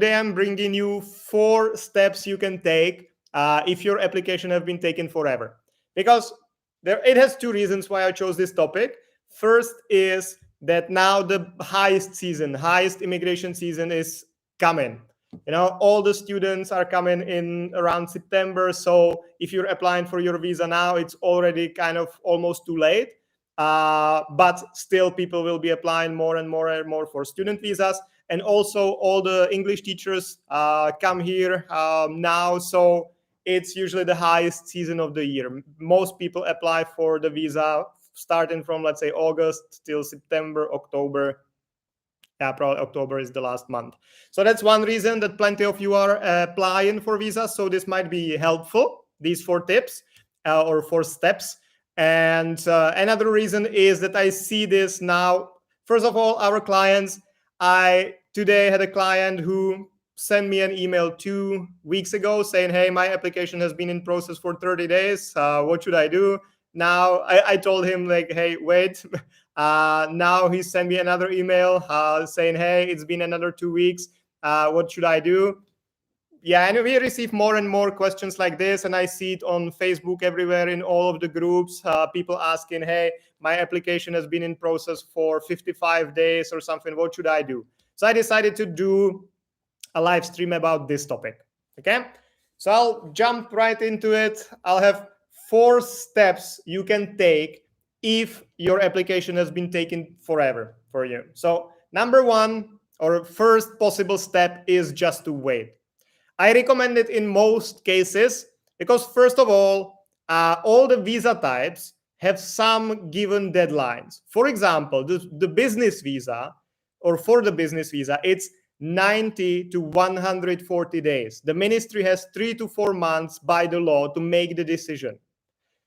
Today I'm bringing you 4 steps you can take if your application has been taken forever. Because it has 2 reasons why I chose this topic. First is that now the highest immigration season is coming. All the students are coming in around September. So if you're applying for your visa now, it's already kind of almost too late. But still, people will be applying more and more for student visas. And also all the English teachers come here now. So it's usually the highest season of the year. Most people apply for the visa starting from, let's say, August till September, October. Yeah, probably October is the last month. So that's one reason that plenty of you are applying for visas. So this might be helpful, these 4 tips or 4 steps. And another reason is that I see this now. First of all, our clients, I today had a client who sent me an email 2 weeks ago saying, hey, my application has been in process for 30 days. What should I do? Now I told him like, hey, wait. Now he sent me another email saying, hey, it's been another 2 weeks. What should I do? Yeah, and we receive more and more questions like this, and I see it on Facebook everywhere in all of the groups. People asking, hey, my application has been in process for 55 days or something. What should I do? So I decided to do a live stream about this topic. Okay, so I'll jump right into it. I'll have 4 steps you can take if your application has been taken forever for you. So number 1 or first possible step is just to wait. I recommend it in most cases because, first of all the visa types have some given deadlines. For example, the business visa, or for the business visa, it's 90 to 140 days. The ministry has 3 to 4 months by the law to make the decision.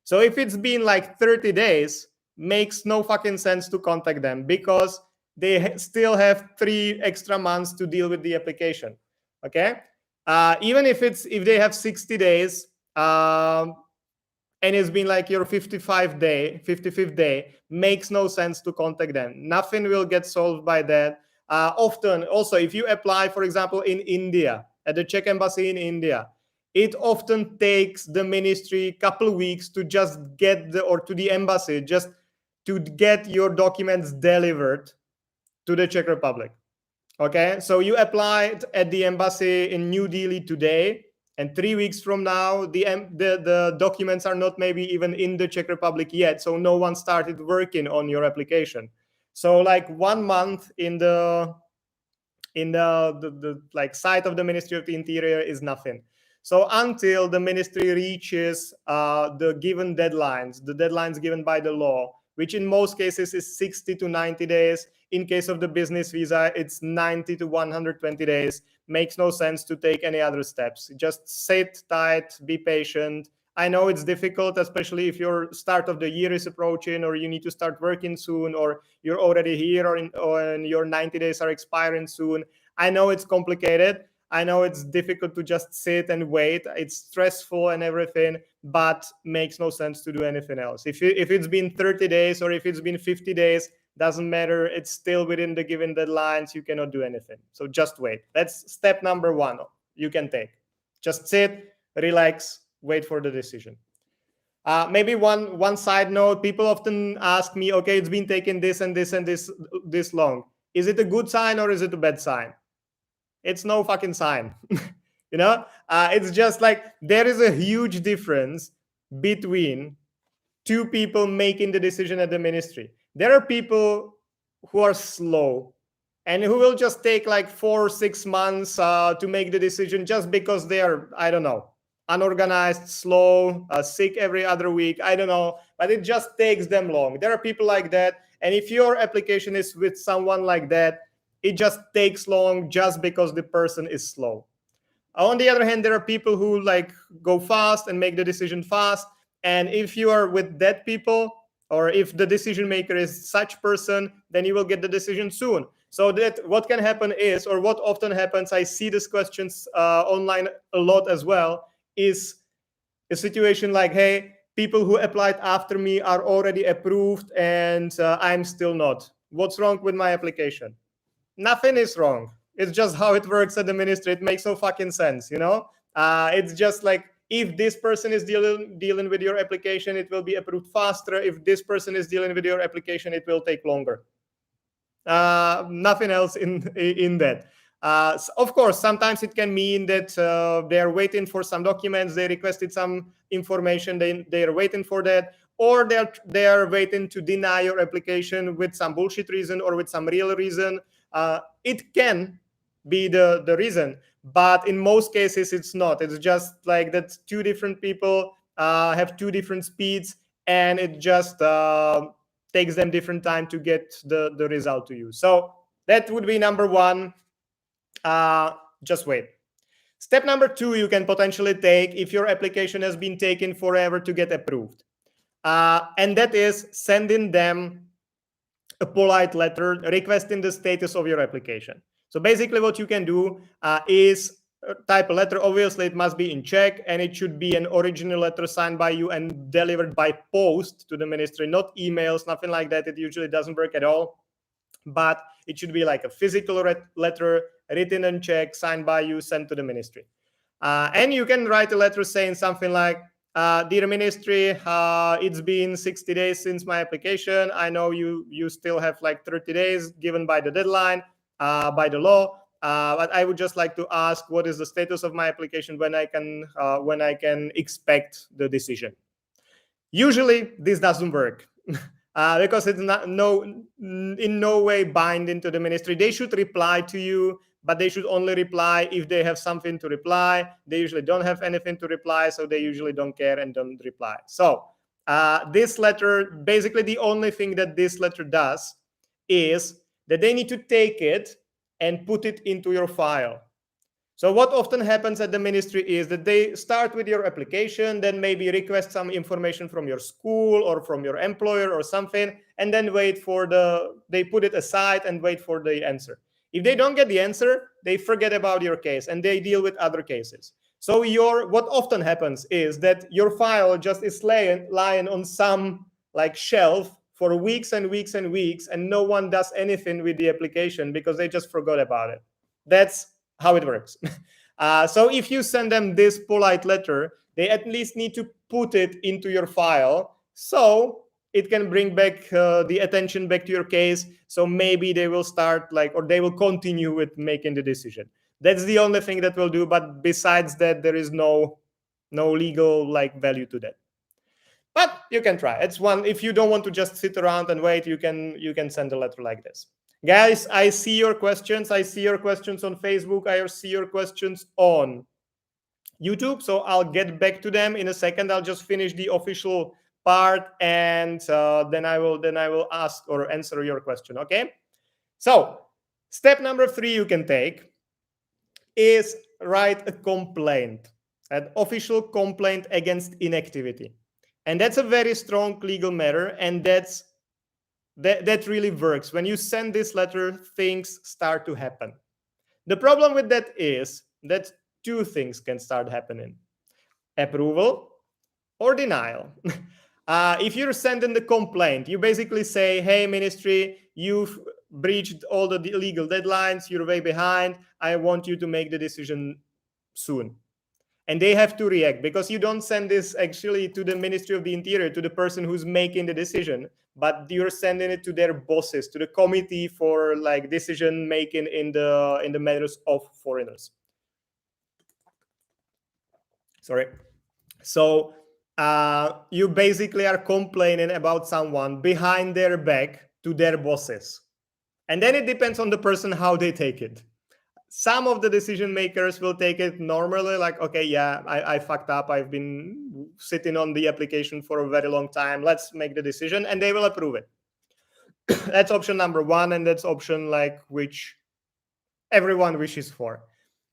So if it's been like 30 days, makes no fucking sense to contact them because they still have 3 extra months to deal with the application. Okay. Even if they have 60 days and it's been like your 55th day, makes no sense to contact them. Nothing will get solved by that. Often, also, if you apply, for example, in India, at the Czech embassy in India, it often takes the ministry a couple of weeks to just get to the embassy, just to get your documents delivered to the Czech Republic. Okay, so you applied at the embassy in New Delhi today, and 3 weeks from now, the documents are not maybe even in the Czech Republic yet, so no one started working on your application. So like 1 month in the like site of the Ministry of the Interior is nothing. So until the ministry reaches the given deadlines, the deadlines given by the law, which in most cases is 60 to 90 days. In case of the business visa, it's 90 to 120 days. Makes no sense to take any other steps. Just sit tight, be patient. I know it's difficult, especially if your start of the year is approaching, or you need to start working soon, or you're already here, or your 90 days are expiring soon. I know it's complicated. I know it's difficult to just sit and wait. It's stressful and everything, but makes no sense to do anything else. If it's been 30 days or if it's been 50 days, doesn't matter. It's still within the given deadlines. You cannot do anything. So just wait. That's step number 1 you can take. Just sit, relax, wait for the decision. Maybe one side note, people often ask me, okay, it's been taken this and this and this long. Is it a good sign or is it a bad sign? It's no fucking sign. It's just like there is a huge difference between 2 people making the decision at the ministry. There are people who are slow and who will just take like 4 or 6 months to make the decision just because they are, I don't know, unorganized, slow, sick every other week. I don't know, but it just takes them long. There are people like that. And if your application is with someone like that, it just takes long just because the person is slow. On the other hand, there are people who like go fast and make the decision fast. And if you are with that people, or if the decision maker is such person, then you will get the decision soon. So that what can happen is, or what often happens, I see these questions online a lot as well, is a situation like, hey, people who applied after me are already approved and I'm still not. What's wrong with my application? Nothing is wrong. It's just how it works at the ministry. It makes no fucking sense, you know? It's just like, if this person is dealing with your application, it will be approved faster. If this person is dealing with your application, it will take longer. Nothing else in that. Of course, sometimes it can mean that they are waiting for some documents, they requested some information, they are waiting for that, or they are waiting to deny your application with some bullshit reason or with some real reason. It can be the reason, but in most cases it's not. It's just like that two different people have two different speeds, and it just takes them different time to get the result to you. So that would be number one. Just wait. Step number two you can potentially take if your application has been taken forever to get approved. And that is sending them a polite letter requesting the status of your application. So basically what you can do is type a letter. Obviously it must be in Czech, and it should be an original letter signed by you and delivered by post to the ministry, not emails, nothing like that. It usually doesn't work at all, but it should be like a physical letter written in Czech, signed by you, sent to the ministry. And you can write a letter saying something like, dear ministry, it's been 60 days since my application. I know you still have like 30 days given by the deadline, by the law. But I would just like to ask, what is the status of my application, when I can expect the decision? Usually this doesn't work because it's in no way binding to the ministry. They should reply to you, but they should only reply if they have something to reply. They usually don't have anything to reply, so they usually don't care and don't reply. So this letter, basically the only thing that this letter does is that they need to take it and put it into your file. So what often happens at the ministry is that they start with your application, then maybe request some information from your school or from your employer or something, and then they put it aside and wait for the answer. If they don't get the answer, they forget about your case and they deal with other cases. So what often happens is that your file just is lying on some like shelf for weeks and weeks and weeks, and no one does anything with the application because they just forgot about it. That's how it works. So if you send them this polite letter, they at least need to put it into your file so it can bring back the attention back to your case. So maybe they will start or they will continue with making the decision. That's the only thing that will do. But besides that, there is no legal value to that. But you can try. It's one. If you don't want to just sit around and wait, you can send a letter like this. Guys, I see your questions. I see your questions on Facebook. I see your questions on YouTube. So I'll get back to them in a second. I'll just finish the official part, and then I will ask or answer your question. Okay. So step number 3 you can take is write a complaint, an official complaint against inactivity. And that's a very strong legal matter, and that really works. When you send this letter, things start to happen. The problem with that is that 2 things can start happening: approval or denial. If you're sending the complaint, you basically say, hey, ministry, you've breached all the legal deadlines, you're way behind, I want you to make the decision soon. And they have to react, because you don't send this actually to the Ministry of the Interior, to the person who's making the decision, but you're sending it to their bosses, to the committee for decision making in the matters of foreigners. Sorry. So you basically are complaining about someone behind their back to their bosses. And then it depends on the person how they take it. Some of the decision makers will take it normally, okay, yeah, I fucked up. I've been sitting on the application for a very long time. Let's make the decision, and they will approve it. That's option number 1, and that's option which everyone wishes for.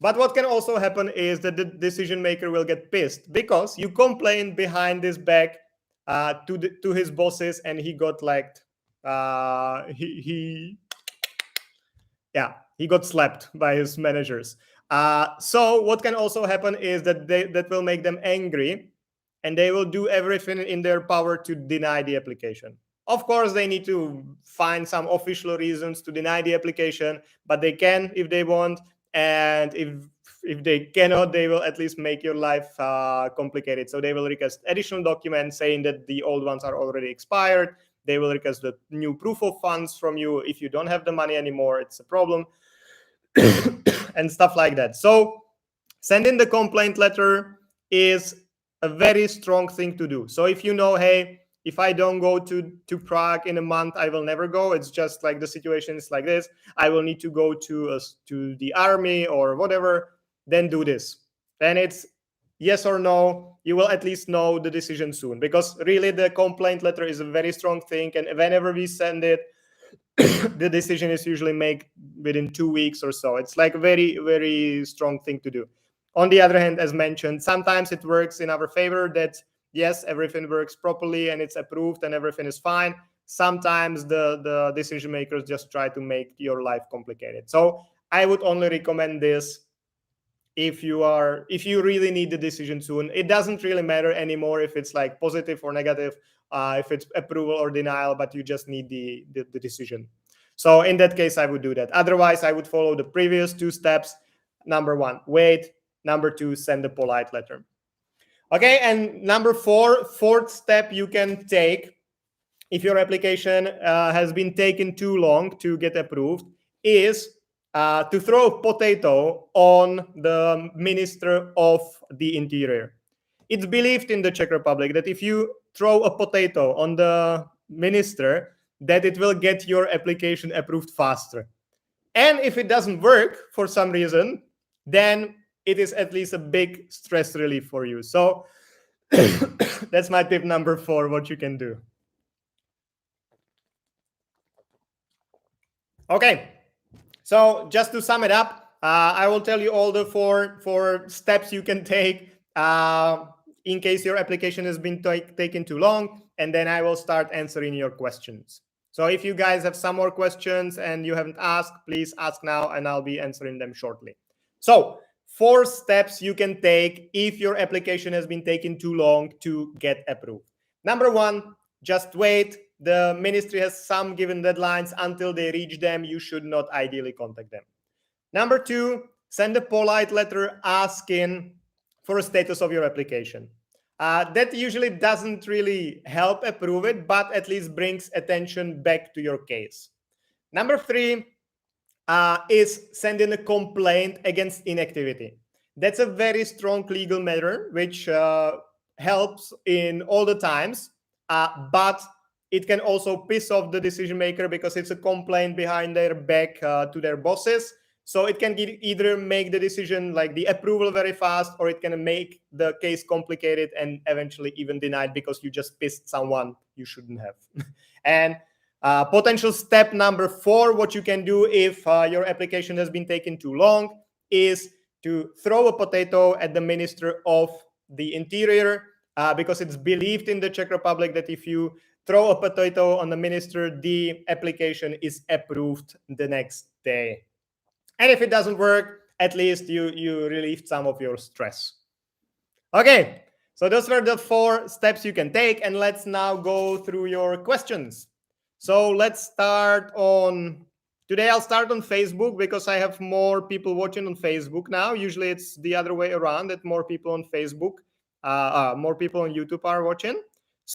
But what can also happen is that the decision maker will get pissed because you complained behind his back to his bosses, and he got he got slapped by his managers. So what can also happen is that will make them angry, and they will do everything in their power to deny the application. Of course, they need to find some official reasons to deny the application, but they can if they want. And if they cannot, they will at least make your life complicated. So they will request additional documents saying that the old ones are already expired. They will request the new proof of funds from you. If you don't have the money anymore, it's a problem. And stuff like that. So sending the complaint letter is a very strong thing to do. So if you know, hey, if I don't go to Prague in a month, I will never go. It's just like the situation is like this. I will need to go to the army or whatever. Then do this. Then it's yes or no. You will at least know the decision soon, because really the complaint letter is a very strong thing. And whenever we send it, the decision is usually made within 2 weeks or so. It's like a very, very strong thing to do. On the other hand, as mentioned, sometimes it works in our favor that, yes, everything works properly and it's approved and everything is fine. Sometimes the decision makers just try to make your life complicated. So I would only recommend this if you really need the decision soon. It doesn't really matter anymore if it's like positive or negative, if it's approval or denial, but you just need the decision. So in that case, I would do that. Otherwise, I would follow the previous 2 steps. Number 1, wait. Number 2, send a polite letter. Okay, and number 4, fourth step you can take if your application has been taken too long to get approved is to throw a potato on the Minister of the Interior. It's believed in the Czech Republic that if you throw a potato on the minister, that it will get your application approved faster. And if it doesn't work for some reason, then it is at least a big stress relief for you. So that's my tip number 4, what you can do. Okay, so just to sum it up, I will tell you all the four steps you can take in case your application has been taken too long, and then I will start answering your questions. So if you guys have some more questions and you haven't asked, please ask now and I'll be answering them shortly. So 4 steps you can take if your application has been taken too long to get approved. Number 1, just wait. The ministry has some given deadlines. Until they reach them, you should not ideally contact them. Number 2, send a polite letter asking for a status of your application. That usually doesn't really help approve it, but at least brings attention back to your case. Number 3 is sending a complaint against inactivity. That's a very strong legal matter, which helps in all the times, but it can also piss off the decision maker because it's a complaint behind their back to their bosses. So it can either make the decision, like the approval, very fast, or it can make the case complicated and eventually even denied because you just pissed someone you shouldn't have. And potential step number 4, what you can do if your application has been taken too long, is to throw a potato at the Minister of the Interior, because it's believed in the Czech Republic that if you throw a potato on the minister, the application is approved the next day. And if it doesn't work, at least you relieved some of your stress. Okay, so those were the 4 steps you can take, and let's now go through your questions. So let's start on, today I'll start on Facebook because I have more people watching on Facebook now. Usually it's the other way around, that more people on Facebook, more people on YouTube are watching.